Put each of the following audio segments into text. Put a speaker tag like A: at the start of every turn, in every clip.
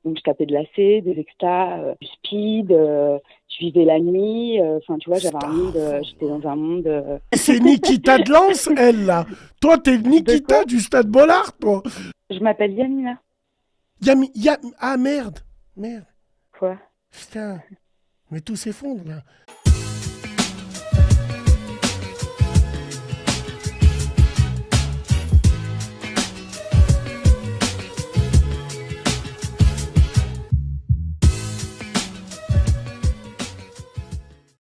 A: Donc, je tapais de l'AC, des extas, du speed, je vivais la nuit. Enfin, tu vois, j'avais un monde, j'étais dans un monde...
B: C'est Nikita de Lens, elle, là. Toi, t'es
A: De
B: Nikita
A: quoi?
B: du Stade Bollard, toi.
A: Je m'appelle Yamina.
B: Ah, merde. Merde.
A: Quoi?
B: Putain. Mais tout s'effondre, là.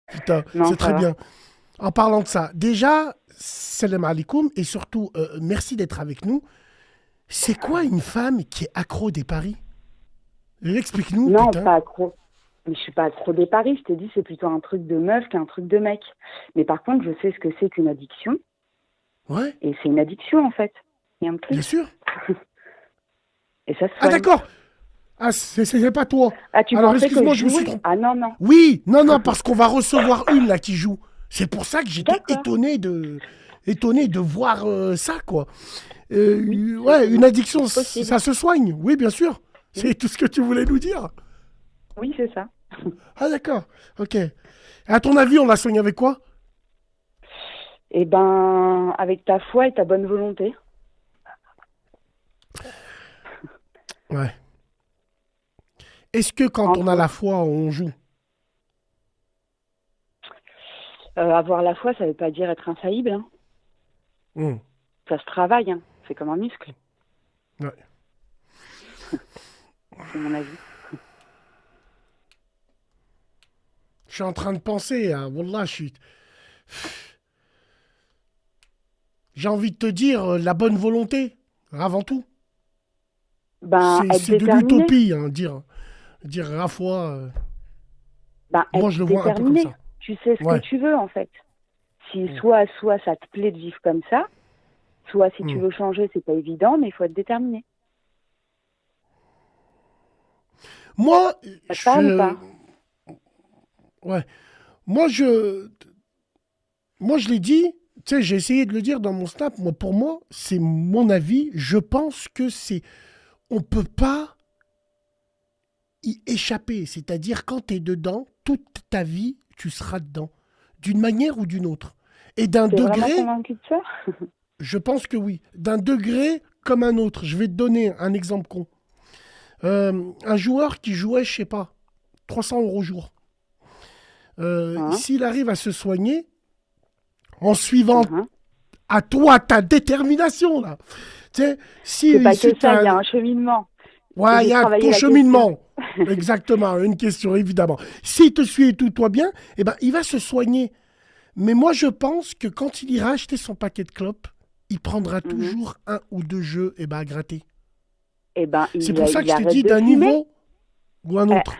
B: Putain,
A: Non,
B: c'est
A: ça
B: très
A: va.
B: bien. En parlant de ça, déjà, salam alaikum, et surtout, merci d'être avec nous. C'est quoi une femme qui est accro des paris? Explique-nous,
A: Non,
B: putain.
A: pas accro. Mais je suis pas accro des paris. Je t'ai dit, c'est plutôt un truc de meuf qu'un truc de mec. Mais par contre, je sais ce que c'est qu'une addiction.
B: Ouais,
A: Et c'est une addiction, en fait. Rien de plus.
B: bien sûr.
A: Et ça se
B: Ah,
A: soigne.
B: d'accord. Ah, c'est pas toi.
A: Ah, tu
B: Alors,
A: pensais que
B: excuse-moi,
A: je
B: je me suis
A: jouais?
B: trompé.
A: Ah non, non.
B: Oui, non, non, parce qu'on va recevoir une là qui joue. C'est pour ça que j'étais
A: D'accord.
B: étonné de voir ça, quoi.
A: Oui,
B: Ouais, une addiction,
A: c'est possible.
B: ça se soigne. Oui, bien sûr. C'est
A: Oui,
B: tout ce que tu voulais nous dire.
A: oui, c'est ça.
B: Ah, d'accord. Ok. À ton avis, on la soigne avec quoi?
A: Eh ben, avec ta foi et ta bonne volonté.
B: Ouais. Est-ce que quand on
A: Entre
B: a la
A: autres.
B: foi, on joue?
A: Avoir la foi, ça veut pas dire être infaillible, hein.
B: Hmm.
A: Ça se travaille, hein. C'est comme un muscle.
B: Ouais.
A: C'est mon avis.
B: Je suis en train de penser, hein. Wallah, j'ai envie de te dire la bonne volonté, avant tout.
A: Ben, être
B: C'est de
A: déterminé.
B: l'utopie, hein, dire la foi.
A: Ben,
B: Moi,
A: être
B: je le vois un peu comme
A: déterminé.
B: ça.
A: Tu sais ce que
B: Ouais.
A: tu veux, en fait. Si
B: Hmm.
A: soit ça te plaît de vivre comme ça, soit si tu
B: Hmm.
A: veux changer, c'est pas évident, mais il faut être déterminé.
B: Moi,
A: Ça te parle ou pas?
B: ouais. Moi, je l'ai dit, tu sais, j'ai essayé de le dire dans mon snap. Moi, pour moi, c'est mon avis. Je pense que on peut pas y échapper. C'est-à-dire, quand tu es dedans, toute ta vie, tu seras dedans. D'une manière ou d'une autre. Et d'un
A: T'es vraiment
B: degré,
A: convaincu de ça?
B: je pense que oui. D'un degré comme un autre. Je vais te donner un exemple con. Un joueur qui jouait, je sais pas, 300 euros au jour.
A: Hein?
B: S'il arrive à se soigner en suivant
A: Hein.
B: à toi ta détermination, là. Tu sais,
A: C'est pas
B: si
A: que
B: tu
A: ça, il y
B: as.
A: a un cheminement. Et
B: Ouais, il
A: j'ai
B: y a
A: travaillé
B: ton
A: la question.
B: cheminement. Exactement, une question, évidemment. S'il te suit et tout, toi bien, eh ben, il va se soigner. Mais moi, je pense que quand il ira acheter son paquet de clopes, il prendra
A: Mhm.
B: toujours un ou deux jeux et ben, à gratter.
A: Eh ben,
B: C'est pour ça que
A: il
B: je t'ai
A: arrête
B: dit
A: de
B: d'un
A: fumer.
B: niveau ou un
A: Eh,
B: autre.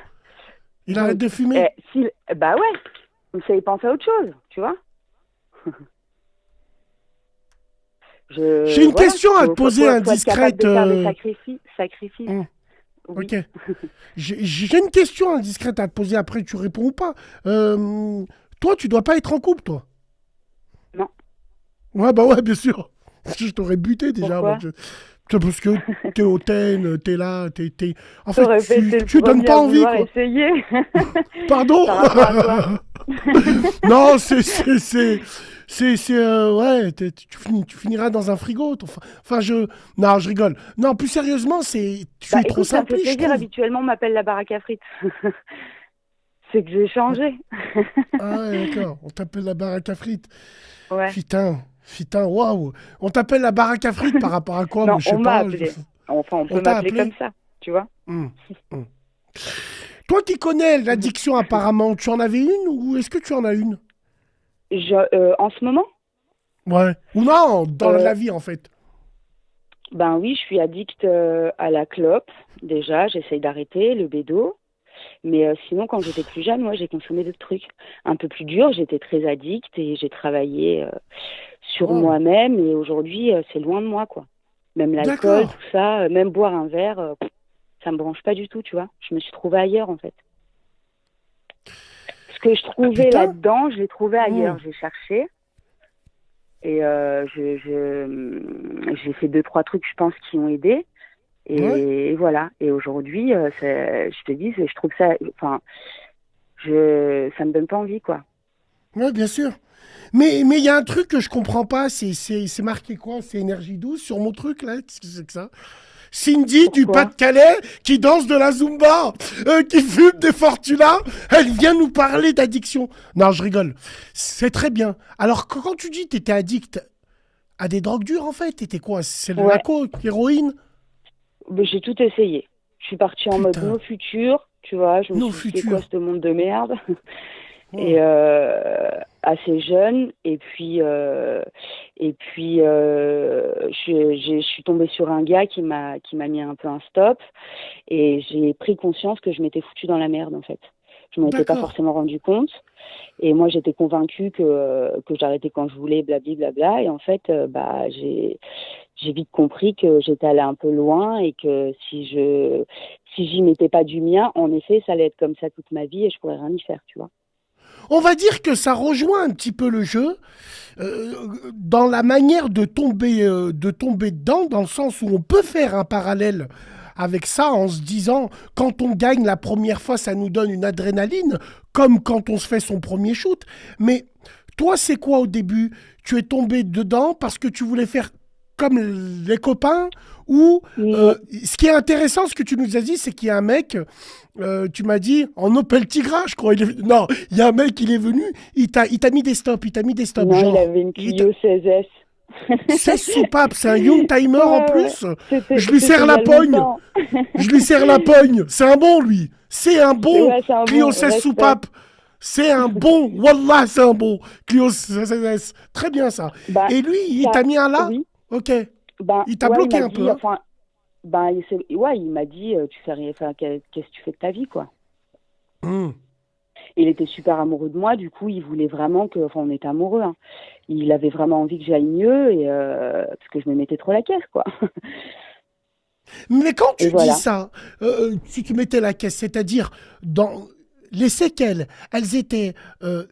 B: Il arrête
A: donc,
B: de fumer.
A: bah ouais, ça y pense à autre chose, tu vois.
B: J'ai une
A: Voilà,
B: question à te poser
A: faut être capable
B: indiscrète.
A: de faire des sacrifices,
B: Hmm,
A: oui.
B: ok. J'ai une question indiscrète à te poser. Après, tu réponds ou pas. Toi, tu dois pas être en couple, toi.
A: Non,
B: Ouais, bah ouais, bien sûr. Je t'aurais buté déjà. Moi.
A: pourquoi?
B: C'est parce que t'es hautaine, t'es là, En fait,
A: T'aurais pas été le
B: tu donnes
A: premier
B: pas
A: à
B: envie,
A: vouloir
B: quoi.
A: essayer.
B: Pardon.
A: Par rapport à quoi?
B: Non, ouais, tu finiras dans un frigo. Enfin, non, je rigole. Non, plus sérieusement, tu
A: Bah
B: es trop
A: écoute, ça me fait
B: simpliste, je
A: plaisir.
B: trouve.
A: Habituellement, on m'appelle la baraque à frites. C'est que j'ai changé.
B: Ah ouais, d'accord. On t'appelle la baraque à frites.
A: Ouais.
B: Putain, waouh. On t'appelle la baraque à frites par rapport à quoi?
A: Non,
B: Moi, je sais
A: on m'a
B: pas.
A: appelé. Enfin, on
B: On
A: peut
B: t'a
A: m'appeler comme
B: appelé?
A: ça, tu vois.
B: Hmm, hmm. Toi qui connais l'addiction apparemment, tu en avais une ou est-ce que tu en as une?
A: En ce moment,
B: Ouais. Ou non, dans
A: euh,
B: la vie en fait.
A: ben oui, je suis addict à la clope. Déjà, j'essaye d'arrêter le bédo. Mais sinon, quand j'étais plus jeune, moi, j'ai consommé d'autres trucs un peu plus durs. J'étais très addict et j'ai travaillé sur
B: Waouh.
A: moi-même. Et aujourd'hui, c'est loin de moi, quoi. Même l'alcool,
B: D'accord.
A: tout ça, même boire un verre, ça me branche pas du tout, tu vois. Je me suis trouvée ailleurs, en fait. Ce que je
B: Ah
A: trouvais
B: putain.
A: là-dedans, je l'ai trouvé
B: Hmm.
A: ailleurs. J'ai cherché et j'ai fait deux, trois trucs, je pense, qui ont aidé.
B: Ouais,
A: Et voilà. Et aujourd'hui, je te dis, je trouve ça, enfin, ça me donne pas envie, quoi.
B: ouais, bien sûr. Mais il y a un truc que je comprends pas, c'est marqué quoi? C'est énergie douce sur mon truc là? Qu'est-ce que c'est que ça? Cindy du
A: Pourquoi?
B: Pas-de-Calais qui danse de la Zumba, qui fume des Fortuna, elle vient nous parler d'addiction. Non, je rigole. C'est très bien. Alors, quand tu dis que tu étais addict à des drogues dures, en fait, t'étais quoi? C'est de la
A: Ouais,
B: coke, l'héroïne?
A: mais j'ai tout essayé. Je suis partie en mode
B: Putain,
A: no futur, tu vois. Je me
B: nos
A: suis dit, c'est quoi
B: futurs.
A: ce monde de merde? Et
B: Wow.
A: assez jeune. Je suis tombée sur un gars qui m'a mis un peu un stop. Et j'ai pris conscience que je m'étais foutue dans la merde, en fait. Je m'en étais pas
B: D'accord.
A: forcément rendu compte. Et moi, j'étais convaincue que j'arrêtais quand je voulais, blablabla. Et en fait, bah, j'ai vite compris que j'étais allée un peu loin et que si j'y mettais pas du mien, en effet, ça allait être comme ça toute ma vie et je pourrais rien y faire, tu vois.
B: On va dire que ça rejoint un petit peu le jeu dans la manière de tomber dedans, dans le sens où on peut faire un parallèle avec ça en se disant quand on gagne la première fois, ça nous donne une adrénaline, comme quand on se fait son premier shoot. Mais toi, c'est quoi au début? Tu es tombé dedans parce que tu voulais faire comme les copains ou
A: Non,
B: ce qui est intéressant, ce que tu nous as dit, c'est qu'il y a un mec, tu m'as dit, en Opel Tigra, je crois. Non, il y a un mec, il est venu, il t'a mis des stops, il t'a mis des stops,
A: non, il
B: genre.
A: avait une Clio 16S.
B: 16 soupapes, c'est un young timer en
A: Ouais, ouais.
B: plus. Je lui
A: C'était
B: serre
A: il y
B: la
A: a
B: pogne.
A: longtemps.
B: Je lui serre la pogne. C'est un bon, lui. C'est un bon.
A: Ouais, c'est un
B: Clio
A: bon
B: 16
A: respect.
B: soupapes. C'est un bon. Wallah, c'est un bon. Clio 16. Très bien, ça.
A: Bah,
B: Et lui, il
A: ça,
B: t'a mis un là.
A: oui.
B: Ok.
A: Ben,
B: Il t'a
A: ouais, il
B: bloqué
A: m'a
B: un peu,
A: dit,
B: hein.
A: enfin, ben, ouais, il m'a dit, tu fais rien, enfin, qu'est-ce que tu fais de ta vie, quoi.
B: Hmm.
A: Il était super amoureux de moi, du coup, il voulait vraiment que, enfin, on était amoureux, hein. Il avait vraiment envie que j'aille mieux et parce que je me mettais trop la caisse, quoi.
B: Mais quand
A: Et
B: tu dis
A: voilà.
B: ça, si tu mettais la caisse, c'est-à-dire dans les séquelles, elles étaient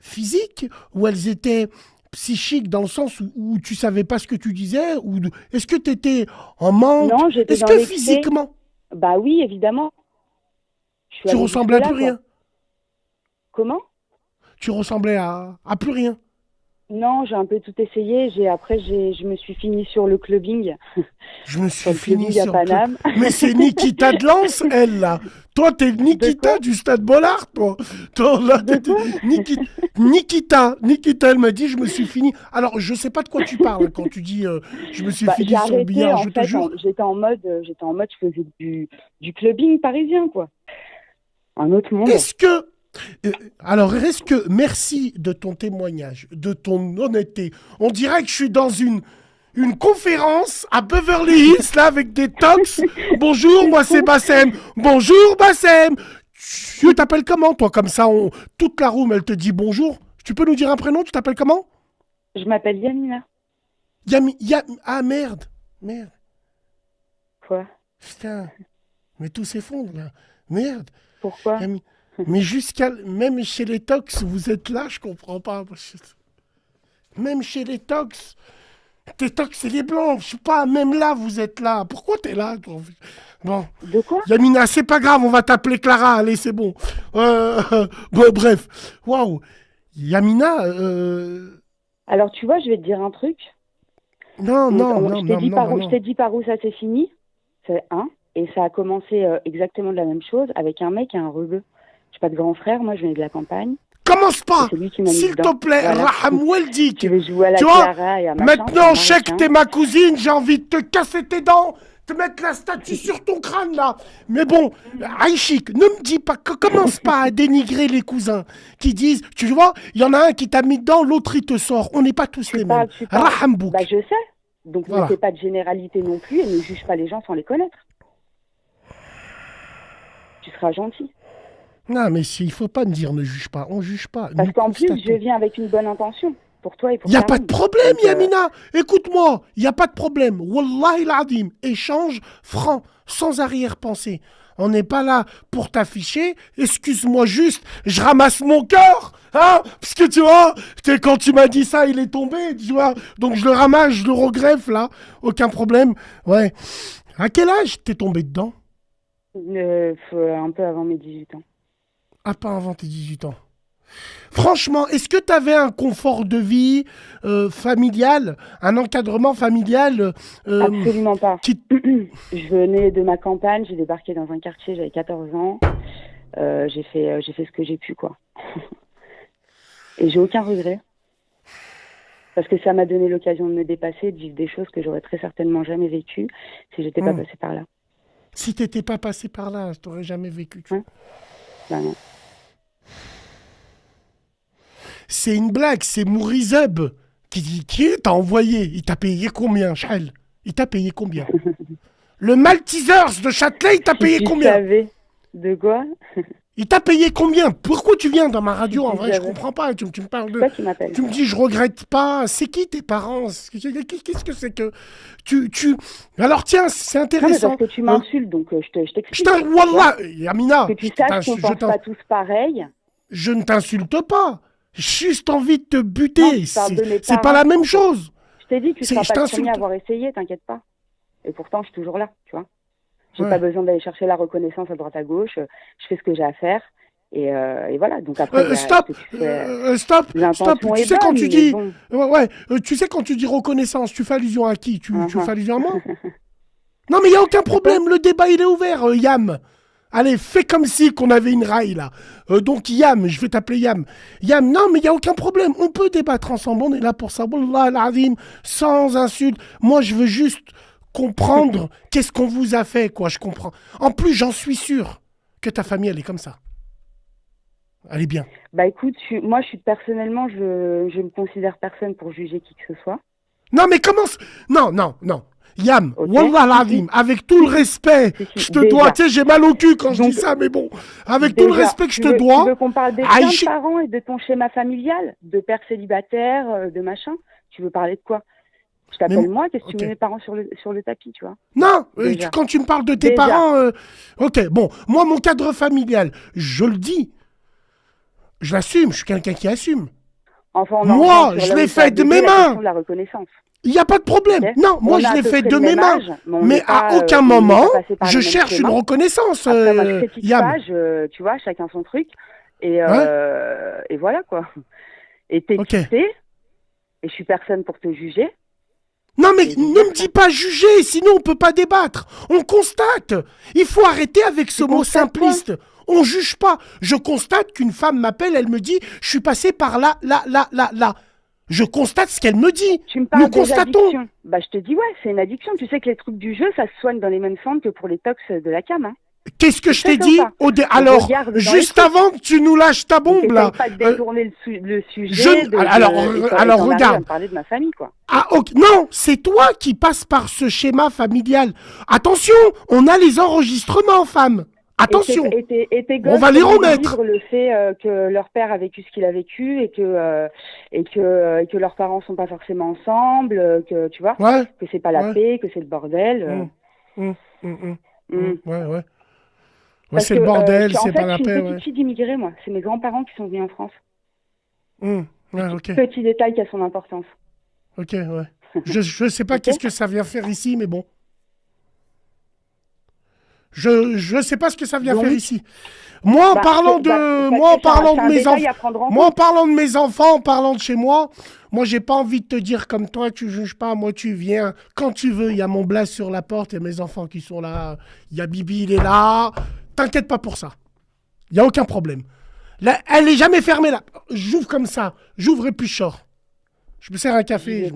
B: physiques ou elles étaient psychiques dans le sens où tu savais pas ce que tu disais ou est-ce que tu étais en manque?
A: Non, j'étais
B: Est-ce
A: dans
B: que
A: l'excès.
B: physiquement
A: Bah oui, évidemment. Je suis
B: tu
A: allée
B: ressemblais à
A: jusque-là,
B: plus
A: quoi.
B: rien?
A: Comment?
B: Tu ressemblais à plus rien?
A: Non, j'ai un peu tout essayé. Je me suis finie sur le clubbing,
B: Je me
A: sur
B: suis
A: le
B: fini
A: clubbing à
B: sur le club.
A: Paname.
B: Mais c'est Nikita de Lens, elle, là. Toi, t'es
A: De
B: Nikita
A: quoi?
B: du Stade Bollard, toi. Toi, là,
A: De quoi?
B: Nikita, elle m'a dit, je me suis fini. Alors, je sais pas de quoi tu parles quand tu dis, je me suis
A: Bah, j'ai
B: fini sur le
A: arrêté
B: billard,
A: en
B: je te
A: fait.
B: jure.
A: J'étais en mode, je faisais du clubbing parisien, quoi. Un autre monde.
B: Est-ce que, alors, est-ce que, merci de ton témoignage, de ton honnêteté. On dirait que je suis dans une conférence à Beverly Hills, là, avec des tox. Bonjour,
A: C'est
B: moi c'est
A: fou.
B: Bassem. Bonjour, Bassem. Tu t'appelles comment, toi? Comme ça, toute la room, elle te dit bonjour. Tu peux nous dire un prénom? Tu t'appelles comment?
A: Je m'appelle Yamina.
B: Ah, merde. Merde.
A: Quoi?
B: Putain. Mais tout s'effondre, là. Merde.
A: Pourquoi?
B: Yami- Mais même chez les tox, vous êtes là, je comprends pas. Même chez les tox. Tes tox, c'est les blancs. Je sais pas, même là, vous êtes là. Pourquoi t'es là, toi? Bon.
A: De quoi?
B: Yamina, c'est pas grave, on va t'appeler Clara. Allez, c'est bon. Bon, bref. Waouh. Yamina,
A: Alors, tu vois, je vais te dire un truc.
B: non, non, non,
A: Je t'ai
B: non,
A: dit
B: non,
A: je
B: non.
A: t'ai dit par où ça s'est fini. C'est un. Et ça a commencé exactement de la même chose avec un mec et un rebeu. Je suis pas de grand frère, moi je venais de la campagne.
B: Commence
A: Et
B: pas.
A: c'est lui qui m'a mis
B: S'il
A: dedans.
B: te plaît,
A: Voilà.
B: Raham Weldik.
A: Tu veux jouer à la
B: Tu vois,
A: Clara et à machin, c'est un
B: maintenant, je sais que
A: Marocain.
B: t'es ma cousine, j'ai envie de te casser tes dents, te mettre la statue sur ton crâne, là. Mais bon, Aïchik, ne me dis pas, commence pas à dénigrer les cousins qui disent, tu vois, il y en a un qui t'a mis dedans, l'autre il te sort. On n'est pas tous les mêmes.
A: Tu parles.
B: Raham Bouk.
A: Bah je sais. Donc ne
B: Voilà.
A: fais pas de généralité non plus et ne juge pas les gens sans les connaître. Tu seras gentil.
B: Non, mais il faut pas me dire ne juge pas. On juge pas.
A: Parce
B: Nous
A: qu'en plus, je
B: constatons.
A: viens avec une bonne intention. Pour toi et pour
B: Il n'y a pas de
A: Karim.
B: problème,
A: Donc,
B: Yamina. Écoute-moi, il n'y a pas de problème. Wallahi l'adim. Échange franc, sans arrière-pensée. On n'est pas là pour t'afficher. Excuse-moi juste, je ramasse mon cœur. Hein? Parce que tu vois, quand tu m'as dit ça, il est tombé, tu vois. Donc je le ramasse, je le regreffe là. Aucun problème. Ouais. À quel âge t'es tombé dedans?
A: Un peu avant mes 18 ans.
B: Ah, pas avant tes 18 ans. Franchement, est-ce que tu avais un confort de vie familial, un encadrement familial
A: Absolument pas.
B: qui...
A: Je venais de ma campagne, j'ai débarqué dans un quartier, j'avais 14 ans. J'ai fait ce que j'ai pu, quoi. Et j'ai aucun regret. Parce que ça m'a donné l'occasion de me dépasser, de vivre des choses que j'aurais très certainement jamais vécues si j'étais pas passée par là.
B: Si t'étais pas passé par là, t'aurais jamais vécu.
A: Hein? Bah non.
B: C'est une blague, c'est Mourizeb qui t'a envoyé. Il t'a payé combien, Charles? Il t'a payé combien? Le Maltesers de Châtelet, il t'a payé
A: Si tu
B: combien?
A: savais de quoi?
B: Il t'a payé combien? Pourquoi tu viens dans ma radio?
A: Si
B: En
A: tu
B: vrai, je
A: savais.
B: comprends pas. Tu me parles
A: C'est
B: de...
A: toi qui m'appelles.
B: Tu me dis, je regrette pas. C'est qui tes parents? Qu'est-ce que c'est que... Alors tiens, c'est
A: Non, mais
B: intéressant.
A: parce que tu m'insultes, donc je
B: Je
A: t'explique.
B: t'in... Wallah, Yamina,
A: Que tu saches qu'on pense pas tous pareil.
B: je ne t'insulte pas. J'ai juste envie de te buter.
A: Non, tu parles de mes
B: C'est pas
A: parents.
B: la même chose.
A: Je t'ai dit que tu seras
B: Je
A: pas le premier
B: t'insulte.
A: à avoir essayé, t'inquiète pas. Et pourtant, je suis toujours là, tu vois. J'ai
B: Ouais.
A: pas besoin d'aller chercher la reconnaissance à droite à gauche. Je fais ce que j'ai à faire. Et voilà. Donc après, il y a
B: Stop,
A: ce que tu fais.
B: stop.
A: L'intention
B: Tu
A: est
B: sais quand
A: bonne,
B: tu
A: mais
B: dis,
A: bon.
B: tu sais quand tu dis reconnaissance, tu fais allusion à qui? Tu
A: Uh-huh.
B: fais allusion à moi? Non, mais il y a aucun problème. Le débat il est ouvert, Yam. Allez, fais comme si qu'on avait une raille là. Donc Yam, je vais t'appeler Yam. Yam, non, mais il y a aucun problème. On peut débattre ensemble. On est là pour ça. Wallah al-azim, sans insulte. Moi, je veux juste comprendre qu'est-ce qu'on vous a fait, quoi. Je comprends. En plus, j'en suis sûr que ta famille elle est comme ça. Elle est bien.
A: Bah écoute, moi, personnellement, je me considère personne pour juger qui que ce soit.
B: Non, mais comment... Non, non, non. Yam,
A: Ok.
B: Wallah al-azim, avec tout le respect
A: Si,
B: que je te
A: déjà.
B: dois, tu sais, j'ai mal au cul quand je
A: Donc,
B: dis ça, mais bon, avec tout le
A: Déjà,
B: respect que je
A: tu
B: te
A: veux
B: dois,
A: qu'on parle des
B: Aïcha-
A: parents et de ton schéma familial, de père célibataire, de machin? Tu veux parler de quoi? Je t'appelle
B: Mais-
A: moi, qu'est-ce que tu
B: ok.
A: mets mes parents sur le tapis, tu vois?
B: Non,
A: Déjà.
B: quand tu me parles de tes
A: Déjà.
B: parents, ok, bon, moi, mon cadre familial, je le dis, je l'assume, je suis quelqu'un qui assume.
A: Enfin, on
B: Moi,
A: en revient sur
B: je
A: là
B: l'ai
A: où
B: fait
A: ça a
B: de
A: bugué,
B: mes
A: la
B: mains.
A: question de la reconnaissance.
B: Il n'y a pas de problème.
A: Ok.
B: Non, moi,
A: On
B: je
A: a à
B: l'ai
A: peu
B: fait
A: près
B: de
A: le
B: mes
A: même
B: mains.
A: âge, mais on
B: Mais
A: n'est pas,
B: à aucun
A: on n'est
B: moment,
A: pas passé par
B: je
A: le même
B: cherche une
A: schéma.
B: reconnaissance,
A: Après, moi, je critique
B: Yam.
A: pas, tu vois, chacun son truc. Et voilà, quoi. Et t'es
B: Ok.
A: qui t'es, et je suis personne pour te juger.
B: Non, mais
A: Et
B: ne me dis pas juger, sinon on peut pas débattre. On constate. Il faut arrêter avec ce
A: Tu
B: mot
A: constates quoi?
B: simpliste. On juge pas. Je constate qu'une femme m'appelle, elle me dit, je suis passé par là, là, là, là, là. Je constate ce qu'elle me dit.
A: Tu me parles
B: Nous
A: des
B: constatons.
A: addictions. Bah, je te dis, ouais, c'est une addiction. Tu sais que les trucs du jeu, ça se soigne dans les mêmes centres que pour les tox de la cam. Hein.
B: Qu'est-ce que
A: Tu
B: je t'ai
A: sais
B: dit
A: ça.
B: Alors,
A: Regarde dans les
B: juste
A: trucs.
B: avant que tu nous lâches ta
A: Donc,
B: bombe là.
A: essaye pas de détourner le sujet.
B: je- alors,
A: et t'en arrives
B: regarde.
A: à me parler de ma famille, quoi.
B: Ah, ok. Non, c'est toi qui passes par ce schéma familial. Attention, on a les enregistrements, femme. Attention.
A: Et tes
B: On
A: gosses,
B: va les
A: comment ils
B: remettre.
A: vivent le fait que leur père a vécu ce qu'il a vécu et que leurs parents sont pas forcément ensemble, que tu vois,
B: Ouais.
A: que c'est pas la
B: Ouais.
A: paix, que c'est le bordel.
B: Ouais, ouais. Ouais,
A: Parce
B: c'est
A: que,
B: le bordel,
A: en
B: c'est
A: fait,
B: pas la
A: je suis
B: paix,
A: une
B: ouais.
A: petite fille d'immigrés, moi. C'est mes grands-parents qui sont venus en France.
B: Ouais, ok.
A: Petit détail qui a son importance.
B: Ok, ouais. Je sais pas
A: Ok.
B: qu'est-ce que ça vient faire ici, mais bon. Je sais pas ce que ça vient
A: Donc,
B: faire ici. Moi, en
A: bah,
B: parlant
A: c'est- bah,
B: de,
A: parce
B: moi, en
A: que c'est un-
B: parlant
A: c'est
B: de
A: un
B: mes
A: détail
B: enfants,
A: à prendre en
B: moi, en
A: compte.
B: parlant de mes enfants, en parlant de chez moi, moi, j'ai pas envie de te dire comme toi, tu juges pas, moi, tu viens quand tu veux. Il y a mon blase sur la porte, il y a mes enfants qui sont là, il y a Bibi, il est là. T'inquiète pas pour ça. Il y a aucun problème. Là, elle est jamais fermée là. J'ouvre comme ça, j'ouvre et puis je sors. Je me sers un café.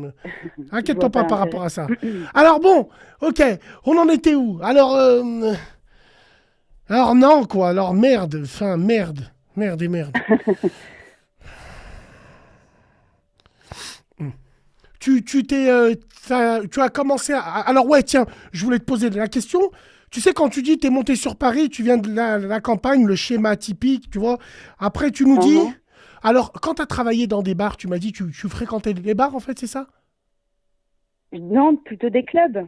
B: Inquiète-toi pas par rapport à ça. Alors bon, ok, on en était où? Alors non, quoi. Alors merde. Enfin, merde. Merde et merde. Tu as commencé à... Alors ouais, tiens, je voulais te poser la question. Tu sais, quand tu dis t'es monté sur Paris, tu viens de la campagne, le schéma typique, tu vois. Après, tu nous dis... Alors, quand tu as travaillé dans des bars, tu m'as dit tu fréquentais les bars, en fait, c'est ça?
A: Non, plutôt des clubs.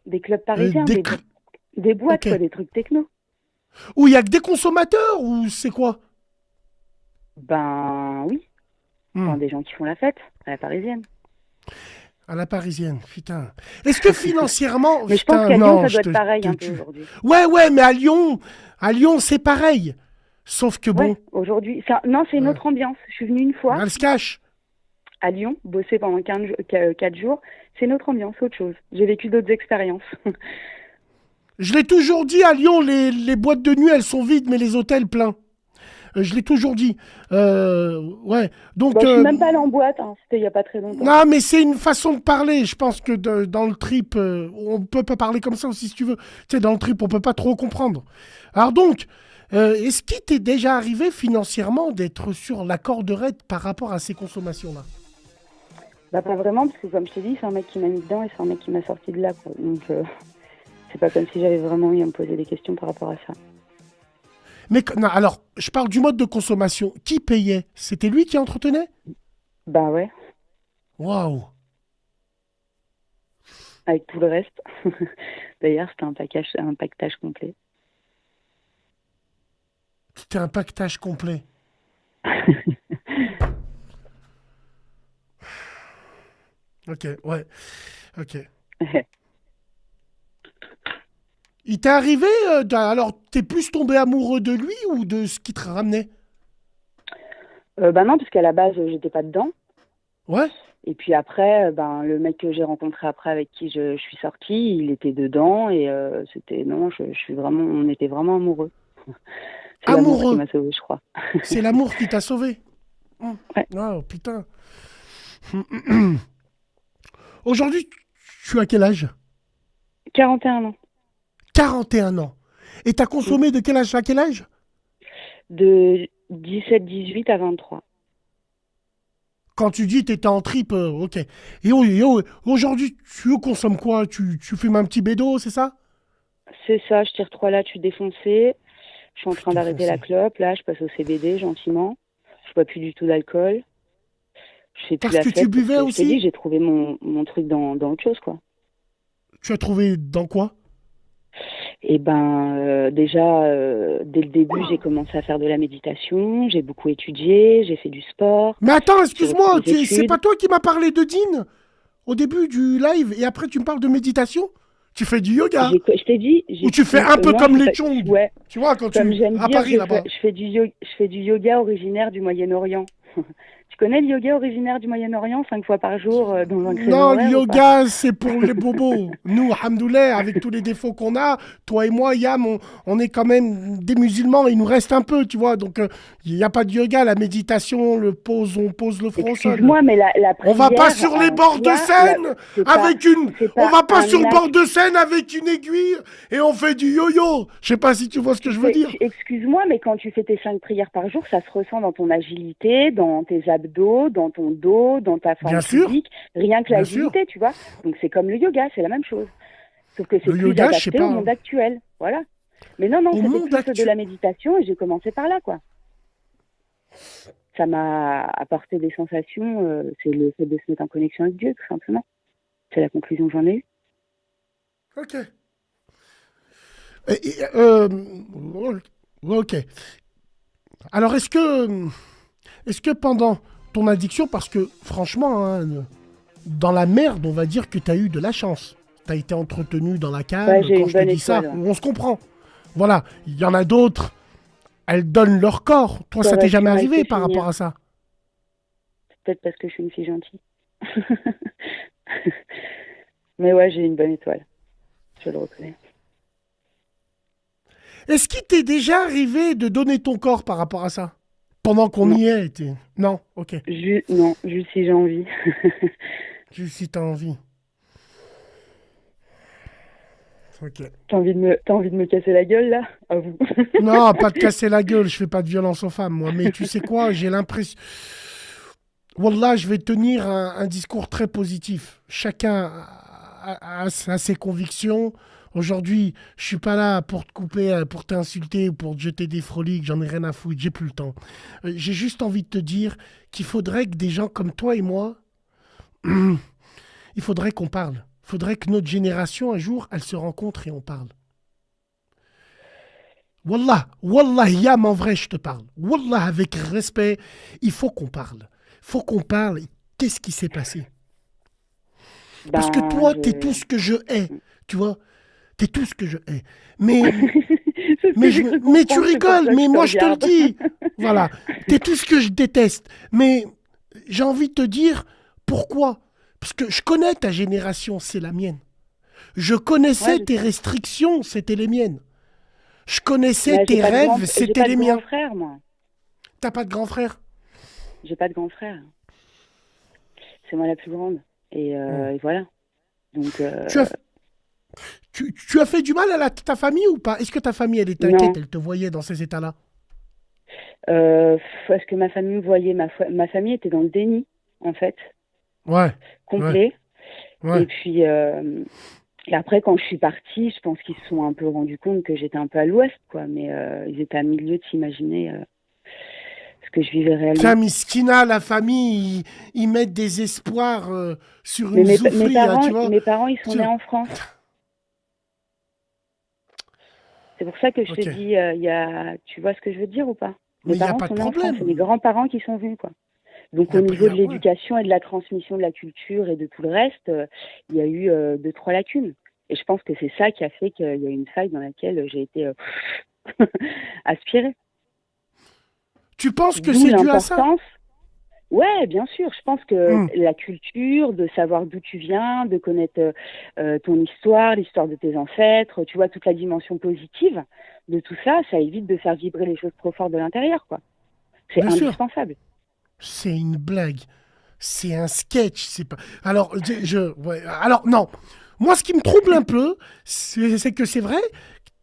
A: Des clubs parisiens, des boîtes,
B: Ok.
A: quoi, des trucs techno.
B: Où il y a que des consommateurs, ou c'est quoi?
A: Ben oui. Enfin, des gens qui font la fête à la parisienne.
B: À la parisienne, putain. Est-ce que financièrement,
A: Mais je pense
B: putain,
A: qu'à Lyon,
B: non,
A: ça
B: je
A: doit être pareil
B: te
A: un peu
B: tue.
A: aujourd'hui.
B: Ouais, mais à Lyon, c'est pareil. Sauf que
A: Ouais,
B: bon,
A: aujourd'hui. Non, c'est une
B: ouais,
A: autre ambiance. Je suis venue une fois
B: elle se cache.
A: à Lyon, bosser pendant 4 jours. C'est une autre ambiance, autre chose. J'ai vécu d'autres expériences.
B: Je l'ai toujours dit, à Lyon, les boîtes de nuit, elles sont vides, mais les hôtels pleins. Je l'ai toujours dit. Ouais. Donc,
A: Bon, je suis même pas allée en boîte, hein. C'était il y a pas très longtemps.
B: non, mais c'est une façon de parler. Je pense que dans le trip, on peut pas parler comme ça aussi si tu veux. Tu sais, dans le trip, on peut pas trop comprendre. Alors donc, est-ce qu'il t'est déjà arrivé financièrement d'être sur la corde raide par rapport à ces consommations-là?
A: Bah, pas vraiment, parce que comme je t'ai dit, c'est un mec qui m'a mis dedans et c'est un mec qui m'a sorti de là, quoi. Donc, c'est pas comme si j'avais vraiment eu à me poser des questions par rapport à ça.
B: Mais non, alors, je parle du mode de consommation. Qui payait? C'était lui qui entretenait?
A: Bah ouais,
B: Waouh!
A: avec tout le reste. D'ailleurs, c'était un pactage complet.
B: C'était un pactage complet. Ok, ouais. Ok. Il t'est arrivé, alors, t'es plus tombé amoureux de lui ou de ce qui te ramenait?
A: Bah non, parce qu'à la base, j'étais pas dedans.
B: Ouais?
A: Et puis après, ben, le mec que j'ai rencontré après, avec qui je suis sortie, il était dedans et c'était non, je suis vraiment, on était vraiment amoureux. C'est l'amour qui
B: Amoureux.
A: m'a sauvée, je crois.
B: C'est l'amour qui t'a sauvé.
A: Ouais,
B: Oh, putain. Aujourd'hui, tu as quel âge?
A: 41 ans.
B: 41 ans. Et t'as
A: Mm.
B: consommé de quel âge à quel âge?
A: De 17-18 à 23.
B: Quand tu dis t'étais en trip, ok. Aujourd'hui, tu consommes quoi? Tu fumes un petit bédo, c'est ça?
A: C'est ça, je tire 3 là, tu défoncé. Je suis en train
B: Putain,
A: d'arrêter la
B: foncé.
A: clope. Là, je passe au CBD gentiment. Je bois plus du tout d'alcool. Je fais plus
B: Parce
A: la
B: que tu
A: fête parce
B: buvais
A: que je t'ai dit,
B: aussi?
A: j'ai trouvé mon truc dans autre chose, quoi.
B: Tu as trouvé dans quoi?
A: Et ben, déjà, dès le début, j'ai commencé à faire de la méditation. J'ai beaucoup étudié. J'ai fait du sport.
B: Mais attends,
A: J'ai repris
B: excuse-moi,
A: des
B: c'est pas
A: études.
B: toi qui m'as parlé de Dean au début du live et après tu me parles de méditation? Tu fais du yoga?
A: Je t'ai dit,
B: Ou tu fais un peu
A: non, je
B: comme
A: fais
B: les
A: pas,
B: Chong?
A: ouais,
B: Tu vois, quand
A: comme
B: tu...
A: j'aime
B: À
A: dire,
B: Paris, là-bas.
A: je fais du yoga originaire du Moyen-Orient. Tu connais le yoga originaire du Moyen-Orient, 5 fois par jour, dans un créneau
B: Non, le
A: horaire ou pas?
B: yoga, c'est pour les bobos. Nous, alhamdoulilah, avec tous les défauts qu'on a, toi et moi, Yam, on est quand même des musulmans, il nous reste un peu, tu vois. Donc, il n'y a pas de yoga, la méditation, on pose le front au sol.
A: Excuse-moi, mais la
B: On va pas
A: prière
B: sur les
A: en
B: bords de
A: soi,
B: Seine avec une...
A: c'est
B: On
A: pas
B: va pas sur
A: un
B: le bord
A: acte.
B: de Seine avec une aiguille et on fait du yo-yo. Je sais pas si tu vois ce que je veux dire.
A: Excuse-moi, mais quand tu fais tes 5 prières par jour, ça se ressent dans ton agilité, dans tes abdos, dans ton dos, dans ta
B: Bien
A: forme
B: sûr,
A: physique, rien que
B: bien sûr.
A: l'agilité, tu vois. Donc c'est comme le yoga, c'est la même chose. Sauf que c'est
B: Le
A: plus
B: yoga, je sais
A: adapté au
B: pas.
A: monde actuel. Voilà. Mais non,
B: Au
A: c'était
B: monde
A: plus de
B: actuel.
A: la méditation et j'ai commencé par là, quoi. Ça m'a apporté des sensations, c'est le fait de se mettre en connexion avec Dieu, tout simplement. C'est la conclusion que j'en ai eue.
B: Ok. Ok. Alors, est-ce que pendant ton addiction, parce que franchement, hein, dans la merde, on va dire que tu as eu de la chance. Tu as été entretenu dans la
A: Ouais,
B: calme.
A: j'ai
B: Quand
A: une
B: je te
A: bonne
B: dis ça,
A: étoile, ouais.
B: on se comprend. Voilà. Il y en a d'autres, elles donnent leur corps. Toi,
A: Ça
B: ça t'est
A: aurait pu
B: jamais
A: mal se
B: arrivé par
A: finir.
B: rapport à ça?
A: Peut-être parce que je suis une fille gentille. Mais ouais, j'ai une bonne étoile. Je le reconnais.
B: Est-ce qu'il t'est déjà arrivé de donner ton corps par rapport à ça? Pendant qu'on
A: Non.
B: y est, non, ok.
A: Non, juste si j'ai envie.
B: Juste si t'as envie. Ok.
A: T'as envie de me casser la gueule, là? À vous.
B: Non, pas de casser la gueule, je fais pas de violence aux femmes, moi. Mais tu sais quoi, j'ai l'impression... Wallah, je vais tenir un discours très positif. Chacun a ses convictions. Aujourd'hui, je suis pas là pour te couper, pour t'insulter ou pour te jeter des froliques. J'en ai rien à foutre, j'ai plus le temps. J'ai juste envie de te dire qu'il faudrait que des gens comme toi et moi, il faudrait qu'on parle. Il faudrait que notre génération, un jour, elle se rencontre et on parle. Wallah, Yam, en vrai, je te parle. Wallah, avec respect, il faut qu'on parle. Il faut qu'on parle. Qu'est-ce qui s'est passé? Parce que
A: Ben,
B: toi, t'es tout ce que je hais. Tu vois? T'es tout ce que je hais. Mais,
A: c'est ce que j'ai cru
B: mais tu
A: comprendre, c'est pour
B: rigoles,
A: ça que
B: mais
A: je te
B: moi je te le
A: regarde.
B: dis. Voilà. T'es tout ce que je déteste. Mais j'ai envie de te dire pourquoi. Parce que je connais ta génération, c'est la mienne. Je
A: Ouais,
B: connaissais
A: je
B: tes
A: sais.
B: restrictions, c'était les miennes. Je connaissais
A: Mais
B: tes rêves,
A: j'ai
B: c'était
A: pas de
B: les
A: grand
B: miens.
A: frère, moi.
B: T'as pas de grand frère?
A: J'ai pas de grand frère. C'est moi la plus grande.
B: Hmm.
A: Et voilà. Donc,
B: Tu as, tu as fait du mal à ta famille ou pas? Est-ce que ta famille, elle était inquiète?
A: non.
B: Elle te voyait dans ces états-là?
A: Parce que ma famille me voyait, ma famille était dans le déni, en fait,
B: Ouais, ouais,
A: complet. Et
B: ouais.
A: puis, et après, quand je suis partie, je pense qu'ils se sont un peu rendus compte que j'étais un peu à l'ouest, quoi. Mais ils étaient à milieu de s'imaginer ce que je vivais réellement.
B: Tiens, Miskina, la famille, ils mettent des espoirs sur
A: Mais
B: une zoufrie, hein, tu vois.
A: mes parents, ils sont
B: Tu-
A: nés en France. C'est pour ça que je te
B: Ok,
A: dis, tu vois ce que je veux dire ou pas? Mes
B: mais il n'y a
A: parents
B: pas de
A: sont nés en France, c'est mes
B: problème.
A: grands-parents qui sont venus, quoi. Donc
B: Il y
A: au
B: a, pas- il
A: niveau
B: y
A: de
B: a- ouais.
A: l'éducation et de la transmission de la culture et de tout le reste, il y a eu deux, trois lacunes. Et je pense que c'est ça qui a fait qu'il y a une faille dans laquelle j'ai été aspirée.
B: Tu penses que
A: D'où
B: c'est dû à ça?
A: l'importance. Ouais, bien sûr. Je pense que
B: Hmm.
A: la culture, de savoir d'où tu viens, de connaître ton histoire, l'histoire de tes ancêtres, tu vois, toute la dimension positive de tout ça, ça évite de faire vibrer les choses trop fort de l'intérieur, quoi. C'est
B: Bien sûr,
A: indispensable.
B: c'est une blague. C'est un sketch. C'est pas. Alors, ouais, alors non. Moi, ce qui me trouble un peu, c'est que c'est vrai.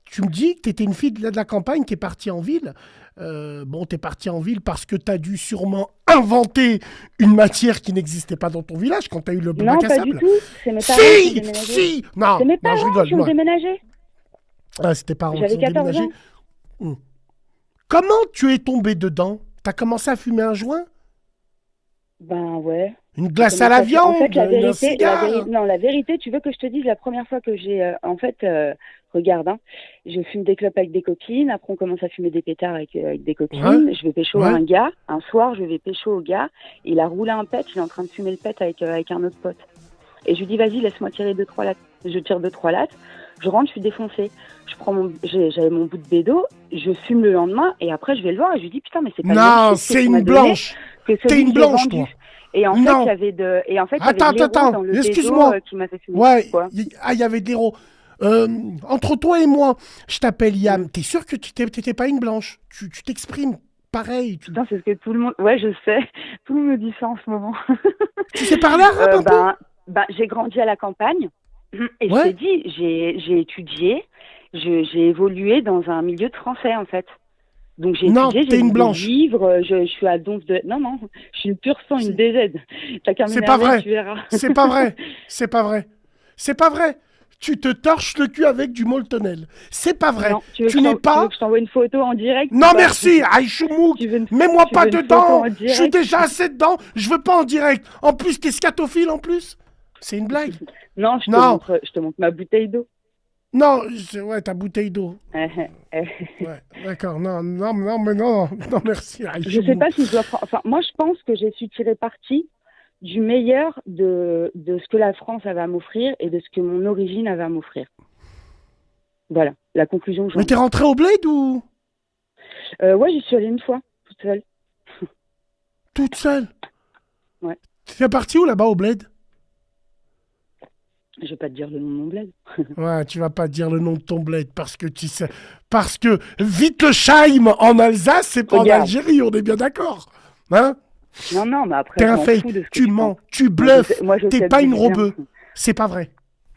B: Tu me dis que tu étais une fille de la campagne qui est partie en ville. Bon, tu es partie en ville parce que tu as dû sûrement inventer une matière qui n'existait pas dans ton village quand tu as eu le
A: Non,
B: bac à
A: pas du
B: sable.
A: tout. C'est mes parents qui ont
B: Si,
A: déménagé.
B: si. Non,
A: C'est mes
B: non, je
A: parents
B: rigole.
A: qui ont
B: Non.
A: déménagé.
B: Ah, c'est tes parents qui
A: J'avais
B: ont
A: 14
B: déménagé.
A: ans.
B: Hmm. Comment tu es tombé dedans? T'as commencé à fumer un joint?
A: Ben ouais.
B: Une
A: J'ai
B: glace à
A: commencé
B: la
A: à fumer. En fait,
B: viande? Un cigare?
A: non, la vérité, tu veux que je te dise la première fois que j'ai, regarde, hein, je fume des clopes avec des copines. Après, on commence à fumer des pétards avec des
B: Ouais,
A: copines. Je vais pécho
B: ouais.
A: un gars. Un soir, je vais pécho au gars. Il a roulé un pet. Il est en train de fumer le pet avec un autre pote. Et je lui dis, vas-y, laisse-moi tirer 2-3 lattes. Je tire 2-3 lattes. Je rentre, je suis défoncée. J'avais mon bout de bédo. Je fume le lendemain. Et après, je vais le voir et je lui dis, putain, mais c'est pas le même
B: Non,
A: shit que
B: c'est
A: tu m'as
B: une
A: donné
B: blanche.
A: que
B: T'es
A: celui
B: une
A: que j'ai
B: blanche, toi.
A: vendu. Et en fait, il y
B: Non.
A: avait
B: Attends,
A: de l'héros
B: attends.
A: dans le bédo
B: Excuse-moi.
A: qui m'a fait fumer.
B: Ouais,
A: Quoi?
B: il y avait des héros. Entre toi et moi, je t'appelle
A: Mm.
B: Yam. T'es sûr que tu t'étais pas une blanche? Tu t'exprimes pareil.
A: Putain, c'est ce que tout le monde. Ouais, je sais. Tout le monde me dit ça en ce moment.
B: Tu sais parler arabe un peu?
A: J'ai grandi à la campagne. Et je t'ai
B: Ouais.
A: dit, j'ai étudié. J'ai évolué dans un milieu de français, en fait. Donc j'ai
B: Non,
A: étudié, j'ai
B: t'es une
A: lu des
B: blanche.
A: livres, je suis à Donf de... Non, non, je suis une pure sang, une
B: C'est
A: DZ. T'as qu'à
B: c'est pas
A: m'énerver,
B: vrai.
A: tu verras.
B: C'est pas vrai. C'est pas vrai. C'est pas vrai. Tu te torches le cul avec du Moltonel. C'est pas vrai.
A: Non, tu veux
B: Tu n'es
A: tu veux
B: pas.
A: que je t'envoie une photo en direct ou
B: Non,
A: pas?
B: merci, Aïchoumouk.
A: Tu veux une,
B: Mets-moi
A: tu
B: pas
A: veux une photo
B: dedans.
A: en
B: Je suis
A: direct?
B: déjà assez dedans. Je veux pas en direct. En plus, t'es scatophile en plus. C'est une blague.
A: Non,
B: Non,
A: je te montre ma bouteille d'eau.
B: non, ouais, ta bouteille d'eau.
A: Je
B: Ouais, d'accord. Non, non, non, mais non, non, merci,
A: sais pas
B: Aïchoumouk.
A: si je dois prendre... Enfin, moi, je pense que j'ai su tirer parti du meilleur de ce que la France avait à m'offrir et de ce que mon origine avait à m'offrir. Voilà, la conclusion que
B: Mais
A: j'en
B: t'es rentré au bled ou
A: Ouais, j'y suis allée une fois, toute seule.
B: toute seule?
A: Ouais.
B: T'es parti où là-bas au bled?
A: Je vais pas te dire le nom de mon bled.
B: Ouais, tu vas pas dire le nom de ton bled parce que tu sais. Parce que Wittelsheim en Alsace, c'est pas en
A: Regarde.
B: Algérie, on est bien d'accord. Hein?
A: Non, non, mais après,
B: T'es
A: je
B: un
A: m'en
B: fake,
A: fous de ce que
B: tu
A: tu
B: mens,
A: penses.
B: tu bluffes,
A: Moi, je
B: t'es
A: sais
B: pas
A: d'où
B: une
A: je viens.
B: rebeu. C'est pas vrai.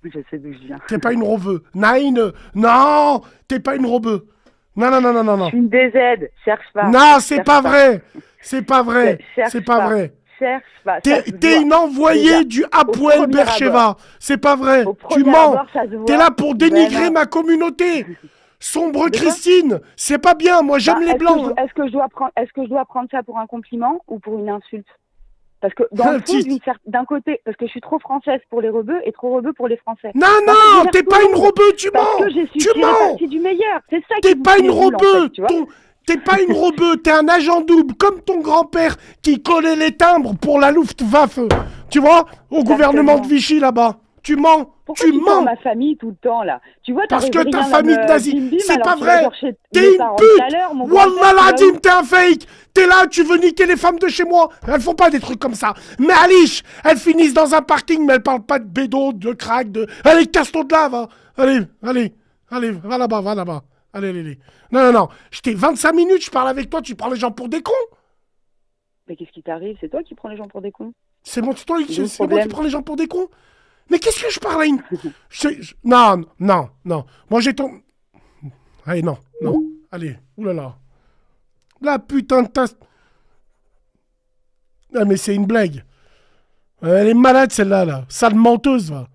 A: Je sais d'où je viens.
B: T'es pas une rebeu. Nine, non, t'es pas une rebeu. Non, non, non, non, non,
A: Je
B: non.
A: suis une DZ, cherche pas.
B: Non, c'est
A: Cherche
B: pas vrai. C'est pas vrai.
A: Cherche
B: C'est pas
A: pas.
B: vrai.
A: Cherche pas. Ça
B: T'es
A: se
B: t'es
A: voit.
B: une envoyée
A: Déjà,
B: du
A: au
B: Hapoel
A: premier
B: Beersheva. C'est pas vrai.
A: Au
B: Tu
A: premier
B: mens.
A: abord, ça se
B: T'es
A: voit.
B: là pour
A: Ben
B: dénigrer
A: non.
B: ma communauté. Sombre
A: De quoi?
B: Christine. C'est pas bien. Moi, j'aime les blancs.
A: Est-ce que je dois prendre ça pour un compliment ou pour une insulte? Parce que dans le fond,
B: Petite.
A: d'un côté, parce que je suis trop française pour les rebeux et trop rebeu pour les Français.
B: Non,
A: Bah,
B: non,
A: c'est
B: t'es
A: divers
B: pas
A: tout le
B: une
A: monde.
B: rebeu, tu
A: Parce
B: mens.
A: que j'ai su
B: Tu
A: tirer
B: mens.
A: parti du meilleur. C'est ça qui
B: T'es
A: vous
B: pas
A: fout
B: une
A: les boules, en
B: rebeu.
A: fait, tu vois.
B: T'es pas une rebeu, t'es un agent double, comme ton grand-père qui collait les timbres pour la Luftwaffe, tu vois, au gouvernement de Vichy là-bas. Tu mens,
A: Pourquoi
B: tu
A: tu
B: mens.
A: parles ma famille tout le temps, là? Tu vois,
B: Parce
A: t'arrives
B: que ta
A: rien à
B: famille de
A: me
B: nazis,
A: bim, bim,
B: c'est
A: alors
B: pas
A: tu vas
B: vrai.
A: chercher
B: T'es
A: mes
B: une
A: parents tout à
B: pute.
A: l'heure, mon grand-père,
B: Wallah
A: tu vas où?
B: Ladim, t'es un fake. T'es là, tu veux niquer les femmes de chez moi. Elles font pas des trucs comme ça. Mais Alice, elles finissent dans un parking, mais elles parlent pas de bédo, de crack, de... Allez, casse-toi de là, va. Allez, va là-bas, va là-bas. Allez. Non. J'étais 25 minutes, je parle avec toi, tu prends les gens pour des cons.
A: Mais qu'est-ce qui t'arrive? C'est toi qui prends les gens pour des cons?
B: C'est moi,
A: D'où le
B: c'est moi qui
A: problème?
B: prends les gens pour des cons. Mais qu'est-ce que je parle à une... Non. Moi, j'ai ton... Allez, non. Allez, oulala. La putain de tasse... Ah, mais c'est une blague. Elle est malade, celle-là, là. Sale menteuse, va.